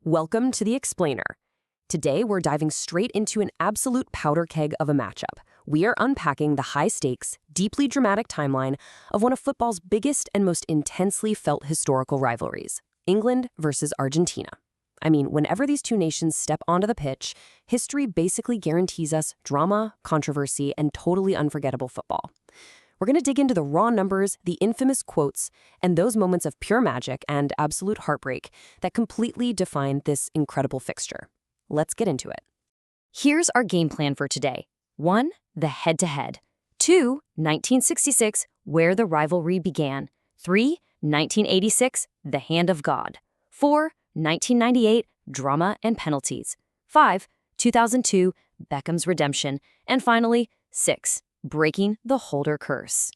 Welcome to The Explainer. Today, we're diving straight into an absolute powder keg of a matchup. We are unpacking the high-stakes, deeply dramatic timeline of one of football's biggest and most intensely felt historical rivalries, England versus Argentina. I mean, whenever these two nations step onto the pitch, history basically guarantees us drama, controversy, and totally unforgettable football. We're going to dig into the raw numbers, the infamous quotes, and those moments of pure magic and absolute heartbreak that completely define this incredible fixture. Let's get into it. Here's our game plan for today. 1. The head-to-head. 2. 1966, where the rivalry began. 3. 1986, the hand of God. 4. 1998, drama and penalties. 5. 2002, Beckham's redemption. And finally, 6. Breaking the Holder curse.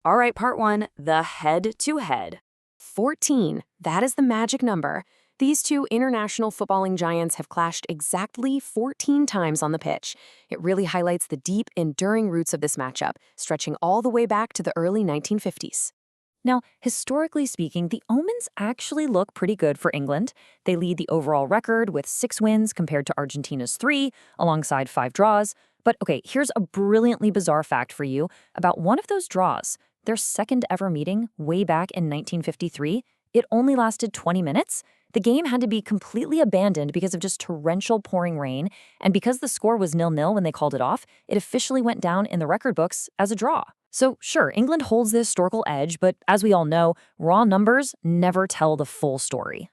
All right, part 1, the head-to-head. 14, that is the magic number. These two international footballing giants have clashed exactly 14 times on the pitch. It really highlights the deep, enduring roots of this matchup, stretching all the way back to the early 1950s. Now, historically speaking, the omens actually look pretty good for England. They lead the overall record with 6 wins compared to Argentina's 3, alongside 5 draws. But okay, here's a brilliantly bizarre fact for you about one of those draws. Their second ever meeting, way back in 1953, it only lasted 20 minutes. The game had to be completely abandoned because of just torrential pouring rain, and because the score was 0-0 when they called it off, it officially went down in the record books as a draw. So sure, England holds the historical edge, but as we all know, raw numbers never tell the full story.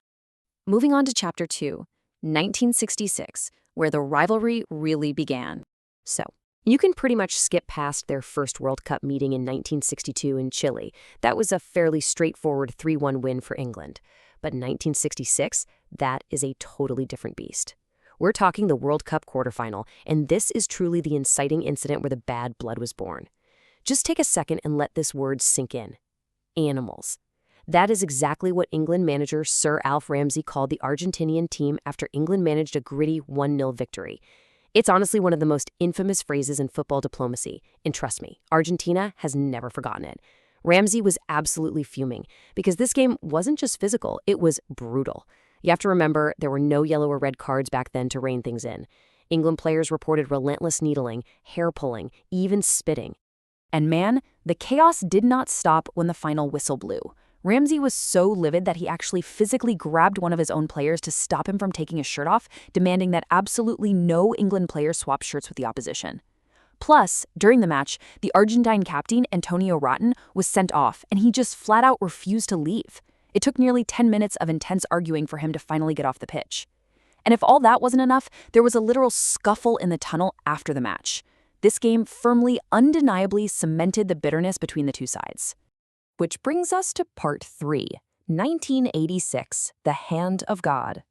Moving on to Chapter 2, 1966, where the rivalry really began. So, you can pretty much skip past their first World Cup meeting in 1962 in Chile. That was a fairly straightforward 3-1 win for England. But in 1966, that is a totally different beast. We're talking the World Cup quarterfinal, and this is truly the inciting incident where the bad blood was born. Just take a second and let this word sink in. Animals. That is exactly what England manager Sir Alf Ramsey called the Argentinian team after England managed a gritty 1-0 victory. It's honestly one of the most infamous phrases in football diplomacy, and trust me, Argentina has never forgotten it. Ramsey was absolutely fuming, because this game wasn't just physical, it was brutal. You have to remember, there were no yellow or red cards back then to rein things in. England players reported relentless needling, hair-pulling, even spitting. And man, the chaos did not stop when the final whistle blew. Ramsey was so livid that he actually physically grabbed one of his own players to stop him from taking his shirt off, demanding that absolutely no England player swap shirts with the opposition. Plus, during the match, the Argentine captain, Antonio Rotten, was sent off, and he just flat out refused to leave. It took nearly 10 minutes of intense arguing for him to finally get off the pitch. And if all that wasn't enough, there was a literal scuffle in the tunnel after the match. This game firmly, undeniably cemented the bitterness between the two sides. Which brings us to part 3, 1986, the hand of God.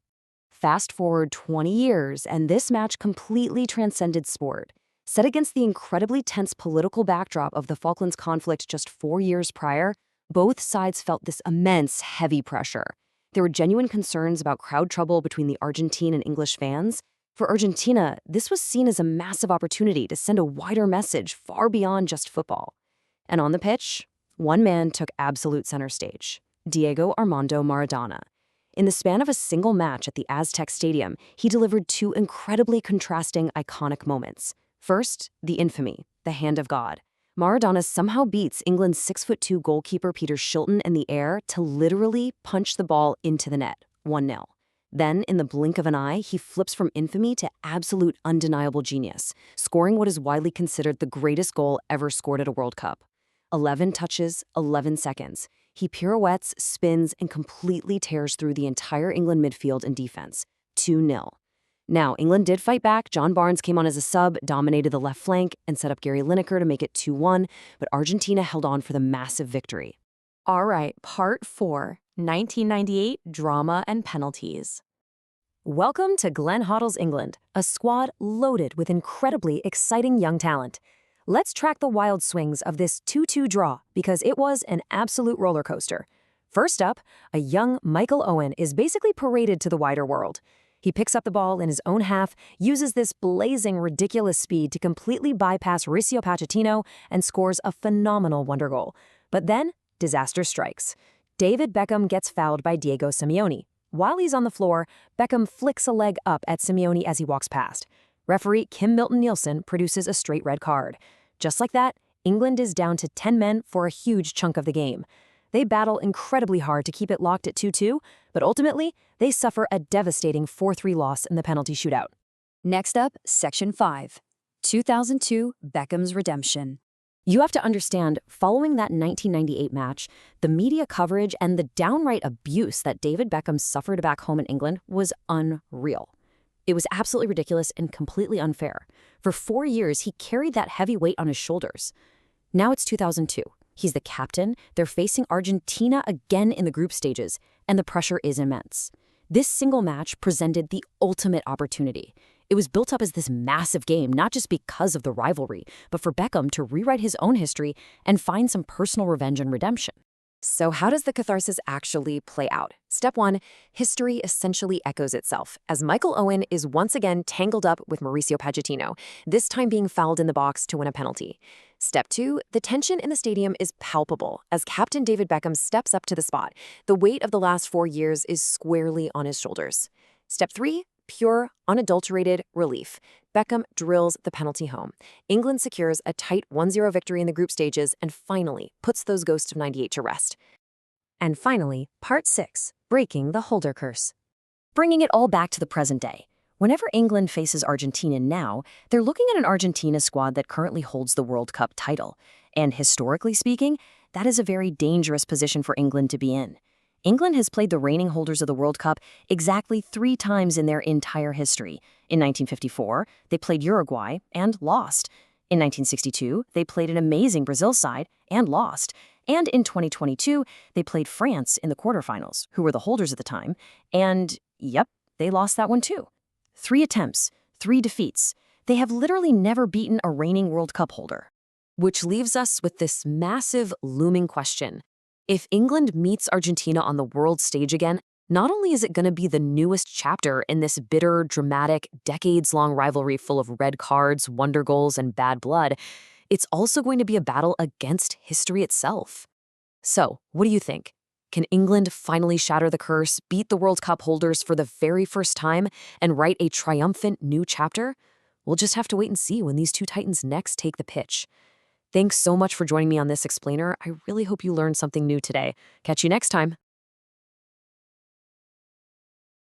Fast forward 20 years, and this match completely transcended sport. Set against the incredibly tense political backdrop of the Falklands conflict just 4 years prior, both sides felt this immense, heavy pressure. There were genuine concerns about crowd trouble between the Argentine and English fans. For Argentina, this was seen as a massive opportunity to send a wider message far beyond just football. And on the pitch, one man took absolute center stage: Diego Armando Maradona. In the span of a single match at the Aztec Stadium, he delivered 2 incredibly contrasting, iconic moments. First, the infamy, the hand of God. Maradona somehow beats England's 6'2" goalkeeper Peter Shilton in the air to literally punch the ball into the net, 1-0. Then, in the blink of an eye, he flips from infamy to absolute undeniable genius, scoring what is widely considered the greatest goal ever scored at a World Cup. 11 touches, 11 seconds. He pirouettes, spins, and completely tears through the entire England midfield and defense, 2-0. Now, England did fight back. John Barnes came on as a sub, dominated the left flank, and set up Gary Lineker to make it 2-1, but Argentina held on for the massive victory. All right, part 4, 1998, drama and penalties. Welcome to Glenn Hoddle's England, a squad loaded with incredibly exciting young talent. Let's track the wild swings of this 2-2 draw, because it was an absolute roller coaster. First up, a young Michael Owen is basically paraded to the wider world. He picks up the ball in his own half, uses this blazing, ridiculous speed to completely bypass Mauricio Pochettino, and scores a phenomenal wonder goal. But then, disaster strikes. David Beckham gets fouled by Diego Simeone. While he's on the floor, Beckham flicks a leg up at Simeone as he walks past. Referee Kim Milton-Nielsen produces a straight red card. Just like that, England is down to 10 men for a huge chunk of the game. They battle incredibly hard to keep it locked at 2-2, but ultimately, they suffer a devastating 4-3 loss in the penalty shootout. Next up, Section 5. 2002 Beckham's Redemption. You have to understand, following that 1998 match, the media coverage and the downright abuse that David Beckham suffered back home in England was unreal. It was absolutely ridiculous and completely unfair. For 4 years, he carried that heavy weight on his shoulders. Now it's 2002. He's the captain, they're facing Argentina again in the group stages, and the pressure is immense. This single match presented the ultimate opportunity. It was built up as this massive game, not just because of the rivalry, but for Beckham to rewrite his own history and find some personal revenge and redemption. So how does the catharsis actually play out? Step 1, history essentially echoes itself, as Michael Owen is once again tangled up with Mauricio Pochettino, this time being fouled in the box to win a penalty. Step 2, the tension in the stadium is palpable, as Captain David Beckham steps up to the spot. The weight of the last 4 years is squarely on his shoulders. Step 3, pure, unadulterated relief. Beckham drills the penalty home. England secures a tight 1-0 victory in the group stages and finally puts those ghosts of '98 to rest. And finally, Part 6, breaking the holder curse. Bringing it all back to the present day. Whenever England faces Argentina now, they're looking at an Argentina squad that currently holds the World Cup title. And historically speaking, that is a very dangerous position for England to be in. England has played the reigning holders of the World Cup exactly 3 times in their entire history. In 1954, they played Uruguay and lost. In 1962, they played an amazing Brazil side and lost. And in 2022, they played France in the quarterfinals, who were the holders at the time. And, yep, they lost that one too. 3 attempts, 3 defeats. They have literally never beaten a reigning World Cup holder. Which leaves us with this massive, looming question. If England meets Argentina on the world stage again, not only is it going to be the newest chapter in this bitter, dramatic, decades-long rivalry full of red cards, wonder goals, and bad blood, it's also going to be a battle against history itself. So, what do you think? Can England finally shatter the curse, beat the World Cup holders for the very first time, and write a triumphant new chapter? We'll just have to wait and see when these 2 titans next take the pitch. Thanks so much for joining me on this explainer. I really hope you learned something new today. Catch you next time.